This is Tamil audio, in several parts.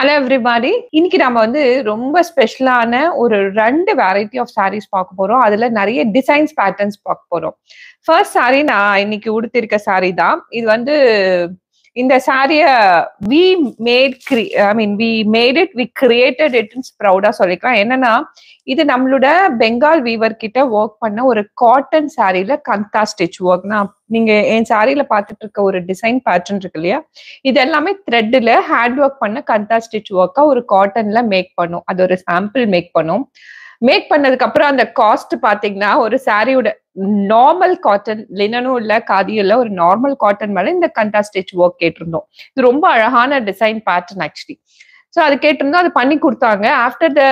Hello everybody. இன்னைக்கு நம்ம வந்து ரொம்ப ஸ்பெஷலான ஒரு 2 வெரைட்டி ஆஃப் சாரீஸ் பார்க்க போறோம். அதுல நெறைய டிசைன்ஸ், பேட்டர்ன்ஸ் பார்க்க போறோம். ஃபர்ஸ்ட் சாரி நான் இன்னைக்கு உடுத்திருக்க சாரி தான். இது வந்து இந்த சாரிய we made it, we created it's ப்ரௌடா சொல்லிக்கலாம். என்னன்னா, இது நம்மளோட பெங்கால் வீவர் கிட்ட ஒர்க் பண்ண ஒரு காட்டன் சாரில கந்தா ஸ்டிச் ஒர்க்னா, நீங்க என் சாரில பார்த்துட்டு இருக்க ஒரு டிசைன் பேட்டர்ன் இருக்கு இல்லையா? இது எல்லாமே த்ரெட்ல ஹேண்ட் ஒர்க் பண்ண கந்தா ஸ்டிச் ஒர்க்கா ஒரு காட்டன்ல மேக் பண்ணும். அது ஒரு சாம்பிள் மேக் பண்ணும். மேக் பண்ணதுக்கு அப்புறம் அந்த காஸ்ட் பாத்தீங்கன்னா, ஒரு சாரியோட நார்மல் காட்டன், லினனும் இல்ல, காதியும் இல்ல, ஒரு நார்மல் காட்டன் மேல இந்த கந்தா ஸ்டிச் ஒர்க் கேட்டிருந்தோம். இது ரொம்ப அழகான டிசைன் பேட்டர்ன் ஆக்சுவலி. சோ அது கேட்டிருந்தோம், அது பண்ணி குடுத்தாங்க. ஆஃப்டர் த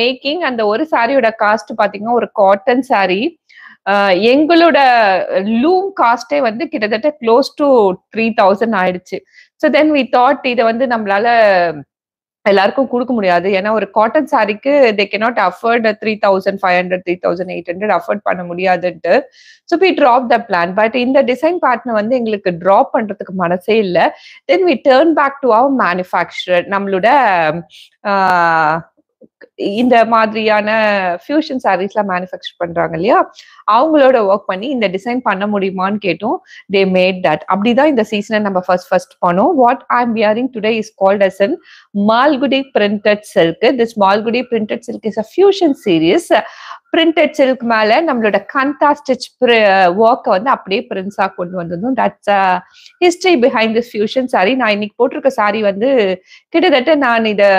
மேக்கிங் அந்த ஒரு சாரியோட காஸ்ட் பாத்தீங்கன்னா, ஒரு காட்டன் சாரி எங்களோட லூம் காஸ்டே வந்து கிட்டத்தட்ட க்ளோஸ் டு 3000 ஆயிடுச்சு. ஸோ தென் வி தாட் இதை வந்து நம்மளால எல்லாருக்கும் கொடுக்க முடியாது. ஏன்னா ஒரு காட்டன் சாரிக்கு தே கேனாட் அஃபோர்ட் 3500 3800 அஃபோர்ட் பண்ண முடியாதுன்ட்டு. So we drop the plan. But இந்த டிசைன் பார்ட்னர் வந்து எங்களுக்கு ட்ராப் பண்றதுக்கு மனசே இல்லை. Then we turn back to our manufacturer. நம்மளோட இந்த மாதிரியான ஃபியூஷன் சாரீஸ்லாம் மேனுஃபேக்சர் பண்றாங்க இல்லையா, அவங்களோட ஒர்க் பண்ணி இந்த டிசைன் பண்ண முடியுமான்னு கேட்டோம். They made that. அப்படிதான் இந்த சீசனை நம்ம ஃபர்ஸ்ட் பண்ணோம். What I am wearing today is called as an Malgudi printed silk. This Malgudi printed silk is a fusion series. Printed silk மேல நம்மளோட கந்தா ஸ்டிச் ஒர்க்கை வந்து அப்படியே பிரிண்ட்ஸா கொண்டு வந்திருந்தோம். That's history behind this fusion sorry. நான் இன்னைக்கு போட்டிருக்க சாரி வந்து கிட்டத்தட்ட நான் இதை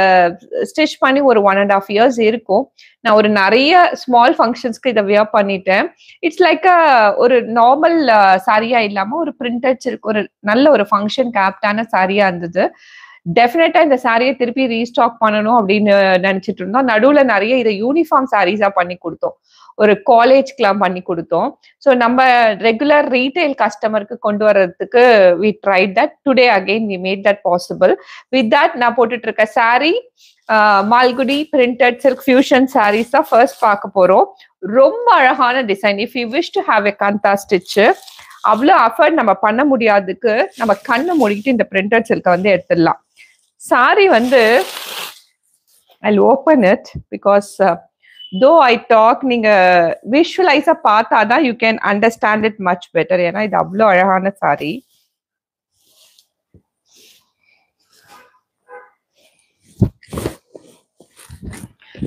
ஸ்டிச் பண்ணி ஒரு 1.5 years இருக்கும். நான் ஒரு நிறைய ஸ்மால் ஃபங்க்ஷன்ஸ்க்கு இதை வியர் பண்ணிட்டேன். இட்ஸ் லைக் ஒரு நார்மல் சாரியா இல்லாம ஒரு பிரிண்டட் சில்க், ஒரு நல்ல ஒரு ஃபங்க்ஷன் ஆப்டான சாரியா இருந்தது. டெஃபினட்டா இந்த சாரியை திருப்பி ரீஸ்டாக் பண்ணணும் அப்படின்னு நினைச்சிட்டு இருந்தோம். நடுவுல நிறைய இதை யூனிஃபார்ம் சாரீஸா பண்ணி கொடுத்தோம். ஒரு காலேஜ்க்குலாம் பண்ணி கொடுத்தோம். ஸோ நம்ம ரெகுலர் ரீட்டைல் கஸ்டமருக்கு கொண்டு வர்றதுக்கு we tried that. Today again we made that possible. With that நான் போட்டுட்டு இருக்க sari Malgudi printed silk fusion saris தான் ஃபர்ஸ்ட் பார்க்க போறோம். ரொம்ப அழகான design. If you wish to have a kantha stitch, அவ்வளோ அஃபர்ட் நம்ம பண்ண முடியாதுக்கு நம்ம கண்ணை மூடிக்கிட்டு இந்த பிரிண்டட் சில்கை வந்து எடுத்துடலாம். சாரி வந்து I'll open it because though I talk, நீங்க விஷுவலைஸா பார்த்தாதான் you can understand it much better. ஏன்னா இது அவ்வளோ அழகான சாரி.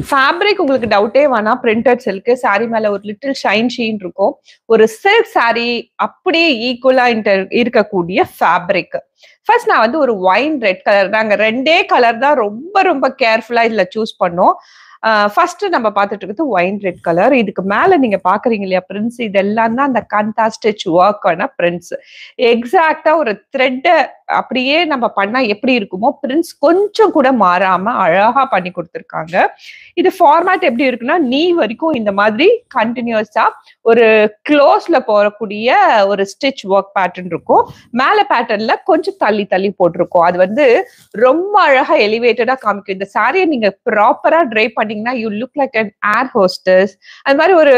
ஃபேப்ரிக் உங்களுக்கு டவுட்டே வேணா. பிரிண்டட் சில்க் சாரி மேல ஒரு லிட்டில் ஷைன் ஷீன் இருக்கும். ஒரு சில்க் சாரி அப்படியே ஈக்குவலா இருக்கக்கூடிய ஃபேப்ரிக். ஃபர்ஸ்ட் நான் வந்து ஒரு ஒயின் ரெட் கலர், நாங்க 2 கலர் தான் ரொம்ப ரொம்ப கேர்ஃபுல்லா இதுல சூஸ் பண்ணோம். ஃபர்ஸ்ட் நம்ம பார்த்துட்டு இருக்கிறது ஒயின் ரெட் கலர். இதுக்கு மேல நீங்க பாக்குறீங்க இல்லையா பிரிண்ட்ஸ், இதெல்லாம் தான் அந்த கந்தா ஸ்டிச் ஒர்க்கான பிரிண்ட்ஸ். எக்ஸாக்டா ஒரு த்ரெட் அப்படியே நம்ம பண்ணா எப்படி இருக்குமோ பிரிண்ட்ஸ் கொஞ்சம் கூட மாறாம அழகா பண்ணி கொடுத்துருக்காங்க. இது ஃபார்மேட் எப்படி இருக்குன்னா, நீ வரைக்கும் இந்த மாதிரி கண்டினியூஸா ஒரு க்ளோஸ்ல போறக்கூடிய ஒரு ஸ்டிச் ஒர்க் பேட்டர்ன் இருக்கும். மேல பேட்டர்ன்ல கொஞ்சம் தள்ளி தள்ளி போட்டிருக்கோம். அது வந்து ரொம்ப அழகா எலிவேட்டடா காமிக்கும். இந்த சாரியை நீங்க ப்ராப்பரா ட்ரை பண்ணீங்கன்னா you look like an air hostess. அது மாதிரி ஒரு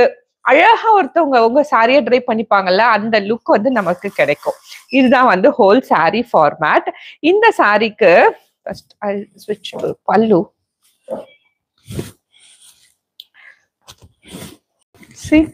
அழகா ஒருத்தவங்க உங்க சாரியை ட்ரை பண்ணிப்பாங்கல்ல, அந்த லுக் வந்து நமக்கு கிடைக்கும். இதுதான் வந்து ஹோல் சாரி ஃபார்மேட். இந்த சாரிக்கு ஃபர்ஸ்ட் ஐ ஸ்விட்ச் பல்லு. See,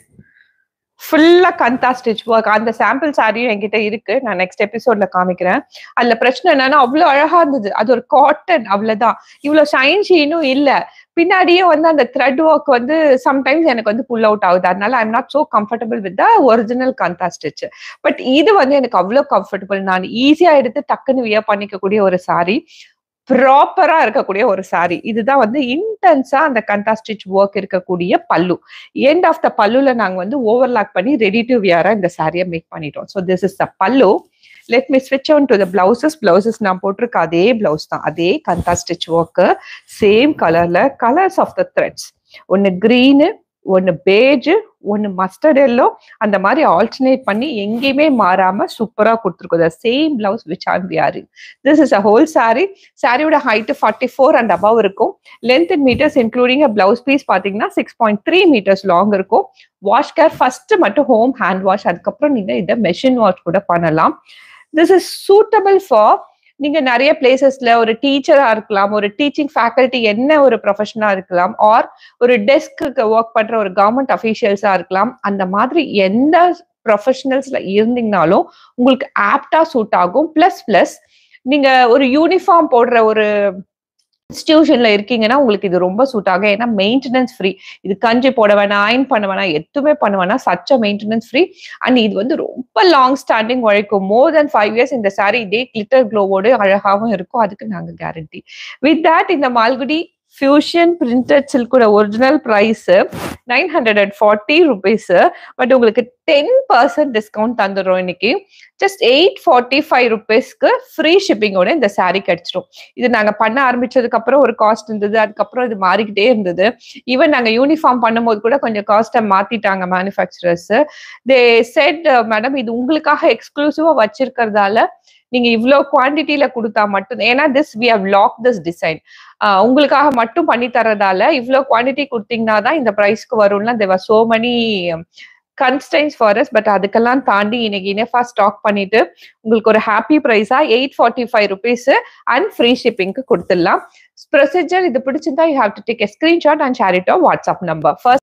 ஃபுல்லா கந்தா ஸ்டிச் ஒர்க். அந்த சாம்பிள் சாரியும் என்கிட்ட இருக்கு, நான் நெக்ஸ்ட் எபிசோட்ல காமிக்கிறேன். அதுல பிரச்சனை என்னன்னா அவ்வளவு அழகா இருந்தது. அது ஒரு காட்டன், அவ்வளவுதான். இவ்வளவு ஷைன் ஷீனும் இல்ல. பின்னாடியே வந்து அந்த த்ரெட் ஒர்க் வந்து சம்டைம்ஸ் எனக்கு வந்து புல் அவுட் ஆகுது. அதனால I'm not so comfortable with the original kantha stitch. But இது வந்து எனக்கு அவ்வளவு கம்ஃபர்டபுள். நான் ஈஸியா எடுத்து டக்குன்னு வியர் பண்ணிக்கக்கூடிய ஒரு சாரி, ப்ராப்பரா இருக்கக்கூடிய ஒரு சாரி. இதுதான் வந்து இன்டென்ஸா அந்த கந்தா ஸ்டிச் ஒர்க் இருக்கக்கூடிய பல்லு. எண்ட் ஆஃப் த பல்லுல நாங்க வந்து ஓவர்லாக் பண்ணி ரெடி டு வியரா இந்த சாரியை மேக் பண்ணிட்டோம். So this is the pallu. Let me ஸ்விட்ச் on to the blouses. Blouses நான் போட்டிருக்க அதே பிளவுஸ் தான், அதே கந்தா ஸ்டிச் ஒர்க், சேம் கலர்ல. கலர்ஸ் ஆஃப் த த்ரெட்ஸ், ஒன்னு கிரீனு, ஒன்னு பேஜ், ஒன்னு மஸ்டர்ட் எல்லோ, அந்த மாதிரி ஆல்டர்னேட் பண்ணி எங்கேயுமே மாறாம சூப்பரா கொடுத்துருக்கோம். Same blouse which are wearing. This is a whole sari. சாரியோட ஹைட் 44 and above இருக்கும். Length in metres including a blouse piece பாத்தீங்கன்னா 6.3 meters லாங் இருக்கும். வாஷ் கேர் ஃபர்ஸ்ட் மட்டும் ஹோம் ஹேண்ட் வாஷ், அதுக்கப்புறம் நீங்க இதை மெஷின் வாஷ் கூட பண்ணலாம். திஸ் இஸ் சூட்டபிள் ஃபார் நீங்க நிறைய பிளேசஸ்ல ஒரு டீச்சரா இருக்கலாம், ஒரு டீச்சிங் ஃபேக்கல்டி என்ன ஒரு ப்ரொஃபஷனா இருக்கலாம், ஆர் ஒரு டெஸ்க்கு ஒர்க் பண்ற ஒரு கவர்மெண்ட் அஃபீஷியல்ஸா இருக்கலாம். அந்த மாதிரி எந்த ப்ரொஃபஷனல்ஸ்ல இருந்தீங்கனாலும் உங்களுக்கு ஆப்டா சூட் ஆகும். பிளஸ் நீங்க ஒரு யூனிஃபார்ம் போடுற ஒரு இன்ஸ்டிடியூஷன்ல இருக்கீங்கன்னா உங்களுக்கு இது ரொம்ப சூட் ஆகும். ஏன்னா மெயின்டெனன்ஸ் ஃப்ரீ. இது கஞ்சி போட வேணாம், அயர்ன் பண்ண வேணாம், எதுவுமே பண்ண வேணாம். Such a maintenance free. And இது வந்து ரொம்ப லாங் ஸ்டாண்டிங் உழைக்கும். மோர் தென் 5 இயர்ஸ் இந்த சாரி இதே கிளிட்டர் க்ளோவோட அழகாவும் இருக்கும். அதுக்கு நாங்க கேரண்டி. வித் தட் இந்த மால்குடி ஃபியூஷன் பிரிண்டட் சில்கோட ஒரிஜினல் பிரைஸ் 940 rupees. பட் உங்களுக்கு 10% டிஸ்கவுண்ட் தந்துடுறோம் இன்னைக்கு. ஜஸ்ட் 845 rupeesக்கு ஃப்ரீ ஷிப்பிங்கோட இந்த சாரி கிடைச்சிடும். இது நாங்க பண்ண ஆரம்பிச்சதுக்கு அப்புறம் ஒரு காஸ்ட் இருந்தது. அதுக்கப்புறம் இது மாறிக்கிட்டே இருந்தது. ஈவன் நாங்க யூனிஃபார்ம் பண்ணும்போது கூட கொஞ்சம் காஸ்ட்டை மாத்திட்டாங்க மேனுஃபேக்சரர்ஸ். தே செட் மேடம் இது உங்களுக்காக எக்ஸ்க்ளூசிவா வச்சிருக்கிறதால நீங்க இவ்ளோ குவான்டிட்டில கொடுத்தா மட்டும், ஏன்னா we have locked this design. உங்களுக்காக மட்டும் பண்ணி தரதால இவ்ளோ குவான்டிட்டி கொடுத்தீங்கன்னா தான் இந்த பிரைஸ்க்கு வரும்ல. there were so many constraints for us. But அதுக்கெல்லாம் தாண்டி இன்னைக்கு இனஃபா ஸ்டாக் பண்ணிட்டு உங்களுக்கு ஒரு ஹாப்பி பிரைஸா 845 rupees அண்ட் ஃப்ரீ ஷிப்பிங்க்கு கொடுத்துடலாம். ப்ரொசீஜர் இது பிடிச்சிருந்தா you have to take a screenshot and share it on WhatsApp number. First